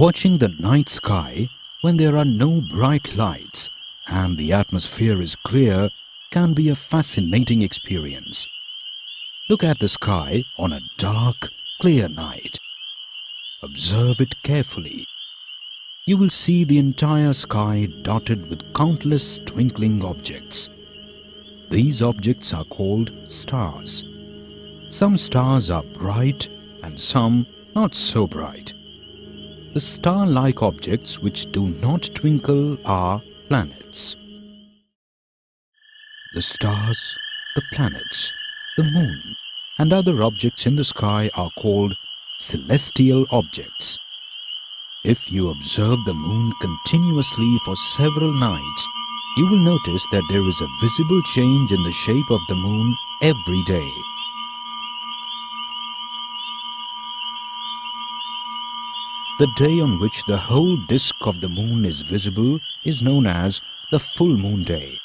Watching the night sky when there are no bright lights and the atmosphere is clear can be a fascinating experience. Look at the sky on a dark, clear night. Observe it carefully. You will see the entire sky dotted with countless twinkling objects. These objects are called stars. Some stars are bright and some not so bright. The star-like objects which do not twinkle are planets. The stars, the planets, the moon, and other objects in the sky are called celestial objects. If you observe the moon continuously for several nights, you will notice that there is a visible change in the shape of the moon every day. The day on which the whole disk of the moon is visible is known as the full moon day.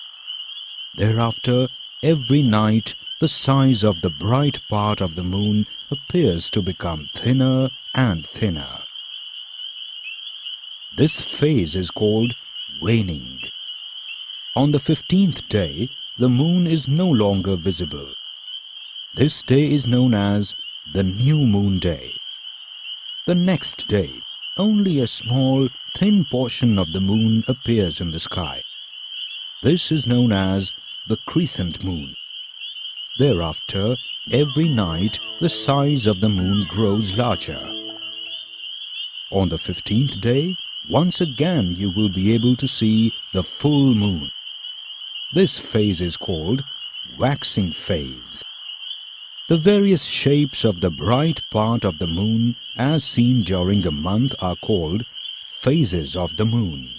Thereafter, every night, the size of the bright part of the moon appears to become thinner and thinner. This phase is called waning. On the 15th day, the moon is no longer visible. This day is known as the new moon day. The next day, only a small, thin portion of the moon appears in the sky. This is known as the crescent moon. Thereafter, every night, the size of the moon grows larger. On the 15th day, once again you will be able to see the full moon. This phase is called waxing phase. The various shapes of the bright part of the moon as seen during a month are called phases of the moon.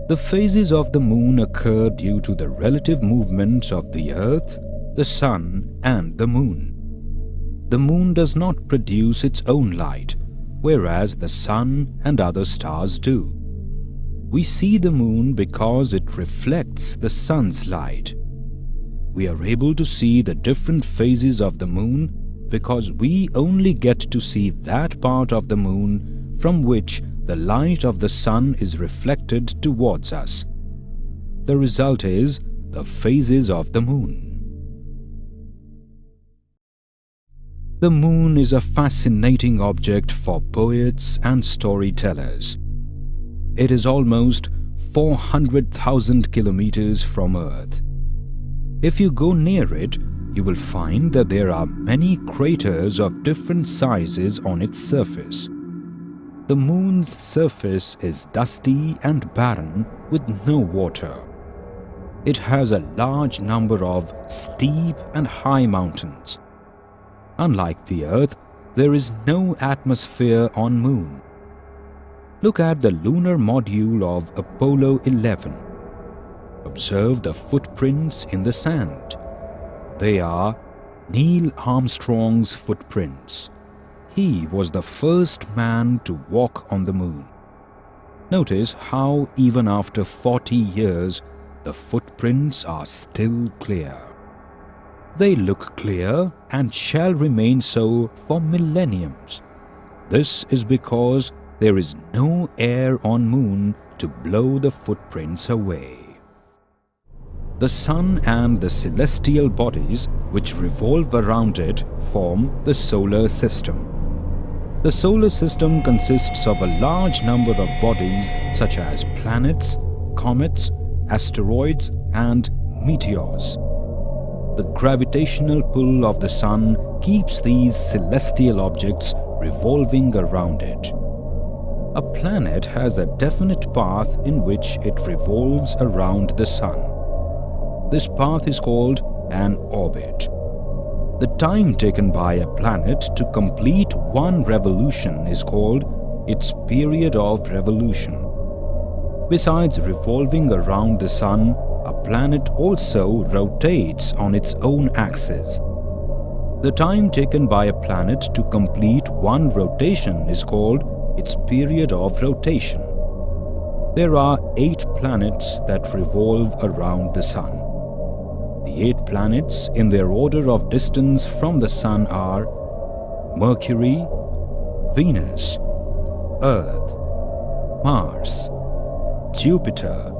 The phases of the moon occur due to the relative movements of the earth, the sun and the moon. The moon does not produce its own light, whereas the sun and other stars do. We see the moon because it reflects the sun's light. We are able to see the different phases of the moon because we only get to see that part of the moon from which the light of the sun is reflected towards us. The result is the phases of the moon. The moon is a fascinating object for poets and storytellers. It is almost 400,000 kilometers from Earth. If you go near it, you will find that there are many craters of different sizes on its surface. The moon's surface is dusty and barren with no water. It has a large number of steep and high mountains. Unlike the Earth, there is no atmosphere on Moon. Look at the lunar module of Apollo 11. Observe the footprints in the sand. They are Neil Armstrong's footprints. He was the first man to walk on the moon. Notice how even after 40 years, the footprints are still clear. They look clear and shall remain so for millenniums. This is because there is no air on Moon to blow the footprints away. The Sun and the celestial bodies which revolve around it form the solar system. The solar system consists of a large number of bodies such as planets, comets, asteroids, and meteors. The gravitational pull of the Sun keeps these celestial objects revolving around it. A planet has a definite path in which it revolves around the Sun. This path is called an orbit. The time taken by a planet to complete one revolution is called its period of revolution. Besides revolving around the Sun, a planet also rotates on its own axis. The time taken by a planet to complete one rotation is called its period of rotation. There are 8 planets that revolve around the Sun. The 8 planets in their order of distance from the Sun are Mercury, Venus, Earth, Mars, Jupiter,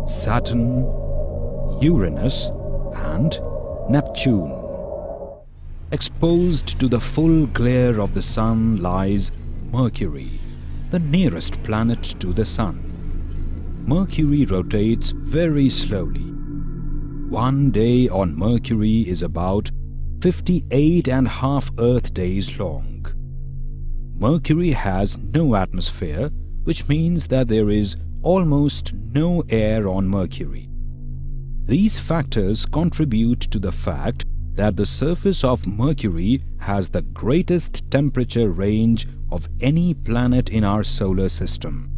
Saturn, Uranus, and Neptune. Exposed to the full glare of the Sun lies Mercury, the nearest planet to the Sun. Mercury rotates very slowly. One day on Mercury is about 58.5 Earth days long. Mercury has no atmosphere, which means that there is almost no air on Mercury. These factors contribute to the fact that the surface of Mercury has the greatest temperature range of any planet in our solar system.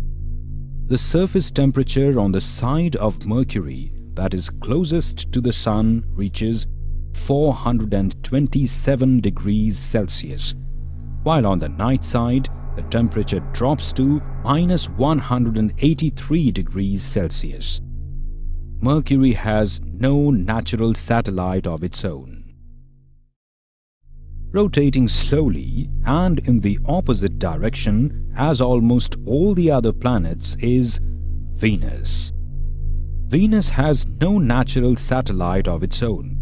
The surface temperature on the side of Mercury that is closest to the Sun reaches 427 degrees Celsius, while on the night side the temperature drops to -183 degrees Celsius. Mercury has no natural satellite of its own. Rotating slowly and in the opposite direction as almost all the other planets is Venus. Venus has no natural satellite of its own.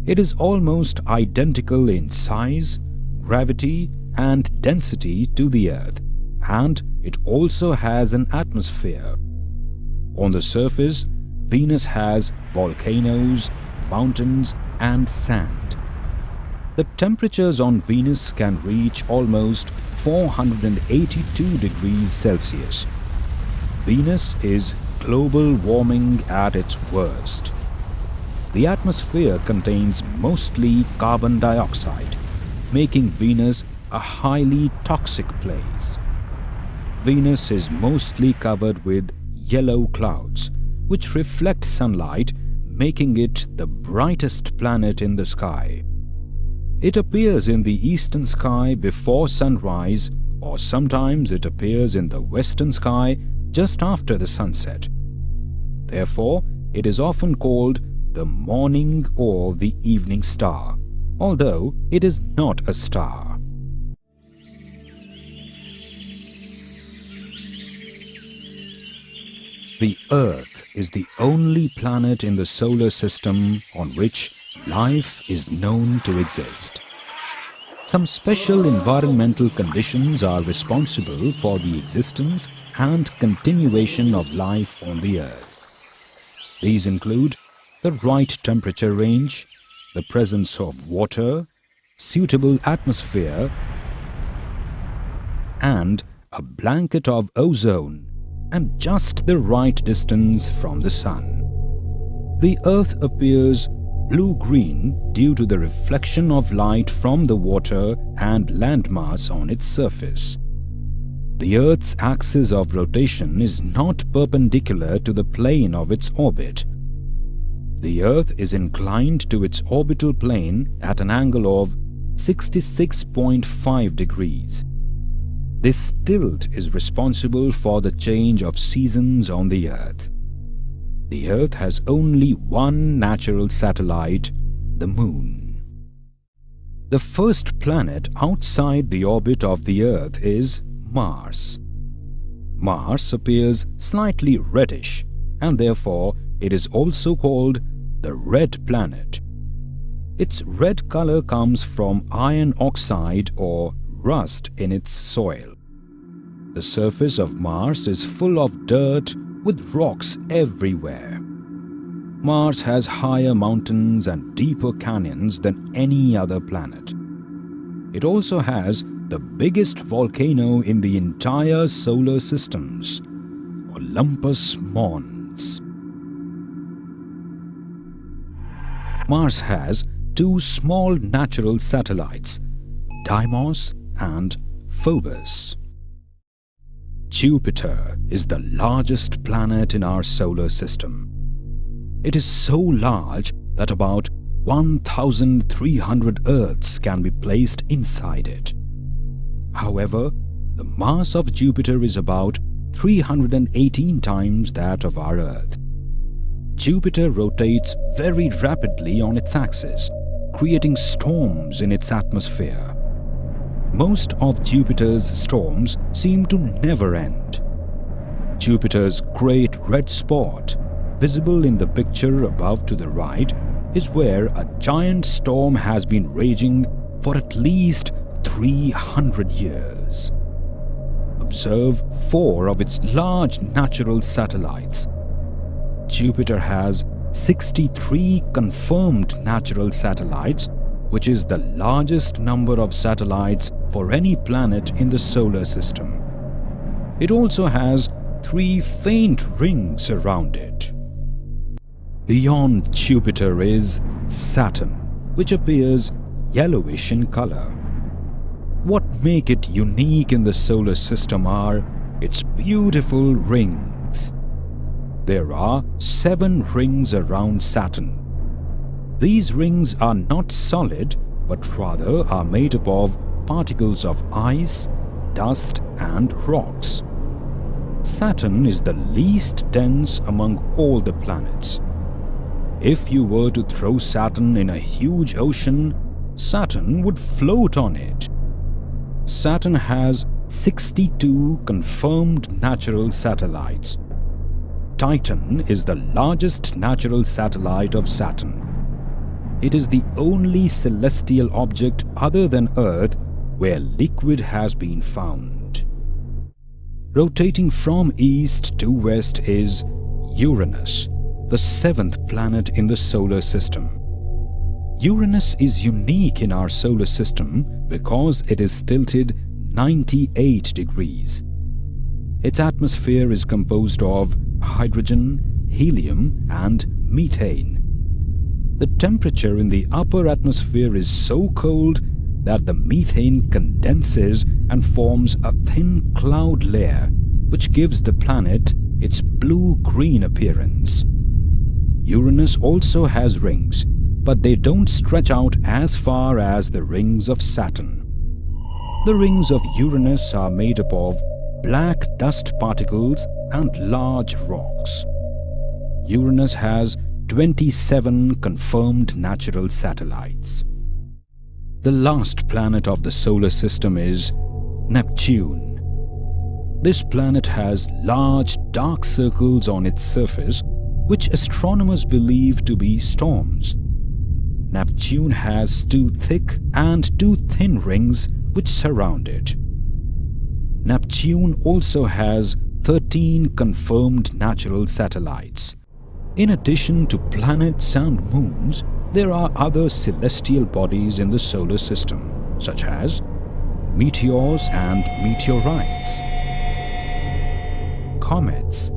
It is almost identical in size, gravity, and density to the Earth, and it also has an atmosphere. On the surface, Venus has volcanoes, mountains, and sand. The temperatures on Venus can reach almost 482 degrees Celsius. Venus is global warming at its worst. The atmosphere contains mostly carbon dioxide, making Venus a highly toxic place. Venus is mostly covered with yellow clouds, which reflect sunlight, making it the brightest planet in the sky. It appears in the eastern sky before sunrise, or sometimes it appears in the western sky just after the sunset. Therefore, it is often called the morning or the evening star, although it is not a star. The Earth is the only planet in the solar system on which life is known to exist. Some special environmental conditions are responsible for the existence and continuation of life on the Earth. These include the right temperature range, the presence of water, suitable atmosphere, and a blanket of ozone, and just the right distance from the Sun. The Earth appears blue-green due to the reflection of light from the water and landmass on its surface. The Earth's axis of rotation is not perpendicular to the plane of its orbit. The Earth is inclined to its orbital plane at an angle of 66.5 degrees. This tilt is responsible for the change of seasons on the Earth. The Earth has only one natural satellite, the Moon. The first planet outside the orbit of the Earth is Mars. Mars appears slightly reddish, and therefore it is also called the Red Planet. Its red color comes from iron oxide or rust in its soil. The surface of Mars is full of dirt with rocks everywhere. Mars has higher mountains and deeper canyons than any other planet. It also has the biggest volcano in the entire solar systems, Olympus Mons. Mars has two small natural satellites, Deimos and Phobos. Jupiter is the largest planet in our solar system. It is so large that about 1,300 Earths can be placed inside it. However, the mass of Jupiter is about 318 times that of our Earth. Jupiter rotates very rapidly on its axis, creating storms in its atmosphere. Most of Jupiter's storms seem to never end. Jupiter's great red spot, visible in the picture above to the right, is where a giant storm has been raging for at least 300 years. Observe 4 of its large natural satellites. Jupiter has 63 confirmed natural satellites, which is the largest number of satellites for any planet in the solar system. It also has 3 faint rings around it. Beyond Jupiter is Saturn, which appears yellowish in color. What make it unique in the solar system are its beautiful rings. There are 7 rings around Saturn. These rings are not solid, but rather are made up of particles of ice, dust, and rocks. Saturn is the least dense among all the planets. If you were to throw Saturn in a huge ocean, Saturn would float on it. Saturn has 62 confirmed natural satellites. Titan is the largest natural satellite of Saturn. It is the only celestial object other than Earth where liquid has been found. Rotating from east to west is Uranus, the 7th planet in the solar system. Uranus is unique in our solar system because it is tilted 98 degrees. Its atmosphere is composed of hydrogen, helium, and methane. The temperature in the upper atmosphere is so cold that the methane condenses and forms a thin cloud layer, which gives the planet its blue-green appearance. Uranus also has rings, but they don't stretch out as far as the rings of Saturn. The rings of Uranus are made up of black dust particles and large rocks. Uranus has 27 confirmed natural satellites. The last planet of the solar system is Neptune. This planet has large dark circles on its surface, which astronomers believe to be storms. Neptune has 2 thick and 2 thin rings which surround it. Neptune also has 13 confirmed natural satellites. In addition to planets and moons, there are other celestial bodies in the solar system, such as meteors and meteorites, comets,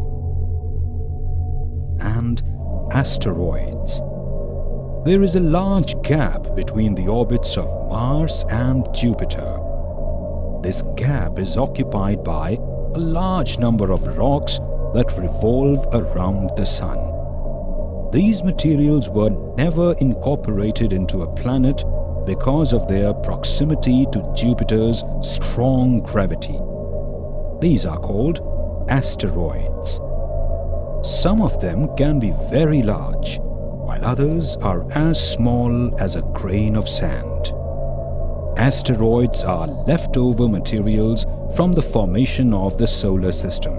and asteroids. There is a large gap between the orbits of Mars and Jupiter. This gap is occupied by a large number of rocks that revolve around the Sun. These materials were never incorporated into a planet because of their proximity to Jupiter's strong gravity. These are called asteroids. Some of them can be very large, while others are as small as a grain of sand. Asteroids are leftover materials from the formation of the solar system.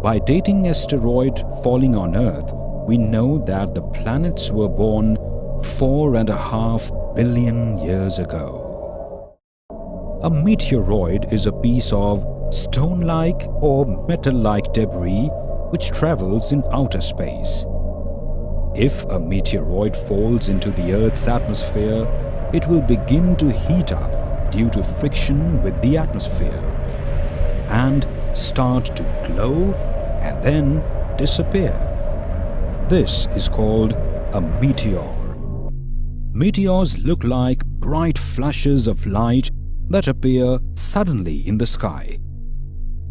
By dating asteroid falling on Earth, we know that the planets were born 4.5 billion years ago. A meteoroid is a piece of stone-like or metal-like debris which travels in outer space. If a meteoroid falls into the Earth's atmosphere, it will begin to heat up due to friction with the atmosphere and start to glow and then disappear. This is called a meteor. Meteors look like bright flashes of light that appear suddenly in the sky.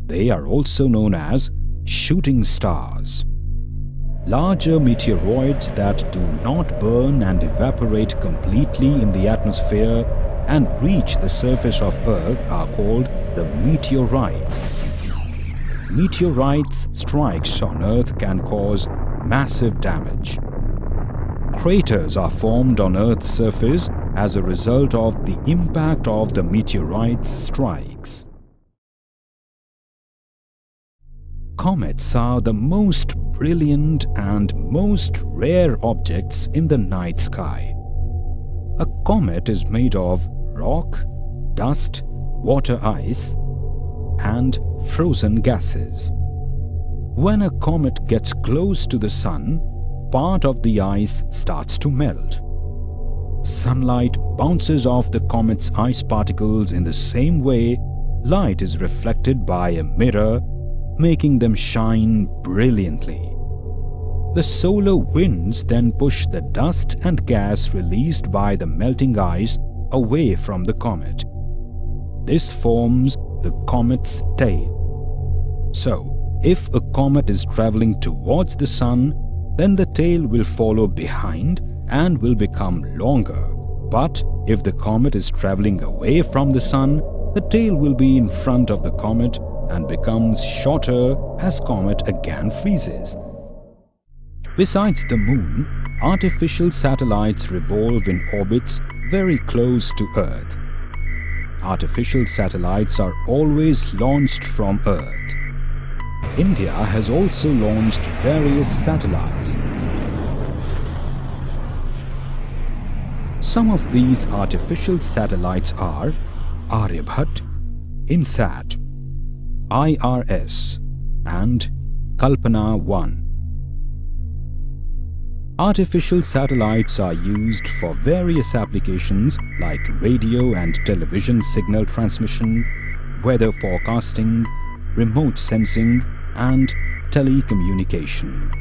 They are also known as shooting stars. Larger meteoroids that do not burn and evaporate completely in the atmosphere and reach the surface of Earth are called the meteorites. Meteorites' strikes on Earth can cause massive damage. Craters are formed on Earth's surface as a result of the impact of the meteorite's strikes. Comets are the most brilliant and most rare objects in the night sky. A comet is made of rock, dust, water ice, and frozen gases. When a comet gets close to the sun, part of the ice starts to melt. Sunlight bounces off the comet's ice particles in the same way light is reflected by a mirror, making them shine brilliantly. The solar winds then push the dust and gas released by the melting ice away from the comet. This forms the comet's tail. So, if a comet is traveling towards the sun, then the tail will follow behind and will become longer. But if the comet is traveling away from the sun, the tail will be in front of the comet and becomes shorter as comet again freezes. Besides the moon, artificial satellites revolve in orbits very close to Earth. Artificial satellites are always launched from Earth. India has also launched various satellites. Some of these artificial satellites are Aryabhat, INSAT, IRS, and Kalpana-1. Artificial satellites are used for various applications like radio and television signal transmission, weather forecasting, remote sensing, and telecommunication.